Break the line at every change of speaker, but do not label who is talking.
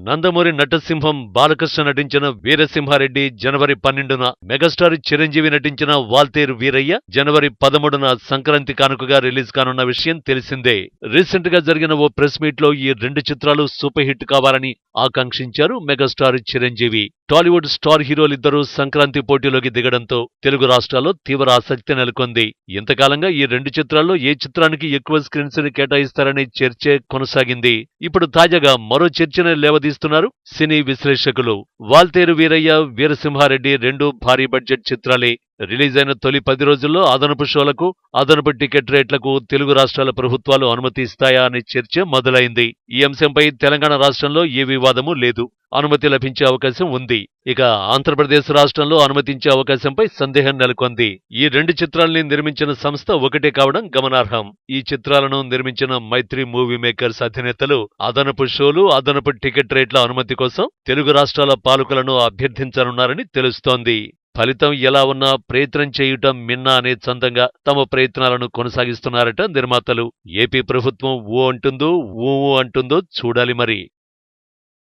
నందమూరి నటసింహం బాలకృష్ణ నటించిన వీరసింహారెడ్డి జనవరి 12న, మెగాస్టార్ చిరంజీవి నటించిన వాల్తేరు వీరయ్య జనవరి 13న సంక్రాంతి కానుకగా రిలీజ్ కానున్న విషయం తెలిసిందే. రీసెంట్ గా జరిగిన ఓ ప్రెస్ మీట్ లో ఈ రెండు చిత్రాలు సూపర్ హిట్ కావాలని ఆకాంక్షించారు మెగాస్టార్ చిరంజీవి. టాలీవుడ్ స్టార్ హీరోలిద్దరూ సంక్రాంతి పోటీలోకి దిగడంతో తెలుగు రాష్ట్రాల్లో తీవ్ర ఆసక్తి నెలకొంది. ఇంతకాలంగా ఈ రెండు చిత్రాల్లో ఏ చిత్రానికి ఎక్కువ స్క్రీన్స్ ని కేటాయిస్తారనే చర్చే కొనసాగింది. ఇప్పుడు తాజాగా మరో చర్చను లేవదీస్తున్నారు సినీ విశ్లేషకులు. వాల్తేరు వీరయ్య, వీరసింహారెడ్డి రెండూ భారీ బడ్జెట్ చిత్రాలే. రిలీజ్ అయిన తొలి 10 రోజుల్లో అదనపు షోలకు, అదనపు టికెట్ రేట్లకు తెలుగు రాష్ట్రాల ప్రభుత్వాలు అనుమతి ఇస్తాయా అనే చర్చ మొదలైంది. ఈ అంశంపై తెలంగాణ రాష్ట్రంలో ఏ వివాదమూ లేదు. అనుమతి లభించే అవకాశం ఉంది. ఇక ఆంధ్రప్రదేశ్ రాష్ట్రంలో అనుమతించే అవకాశంపై సందేహం నెలకొంది. ఈ రెండు చిత్రాల్ని నిర్మించిన సంస్థ ఒకటే కావడం గమనార్హం. ఈ చిత్రాలను నిర్మించిన మైత్రి మూవీ మేకర్స్ అధినేతలు అదనపు షోలు, అదనపు టికెట్ రేట్ల అనుమతి కోసం తెలుగు రాష్ట్రాల పాలకులను అభ్యర్థించనున్నారని తెలుస్తోంది. ఫలితం ఎలా ఉన్నా ప్రయత్నం చేయుటం మిన్నా అనే చందంగా తమ ప్రయత్నాలను కొనసాగిస్తున్నారట నిర్మాతలు. ఏపీ ప్రభుత్వం ఊ అంటుందో, ఊ అంటుందో చూడాలి మరి.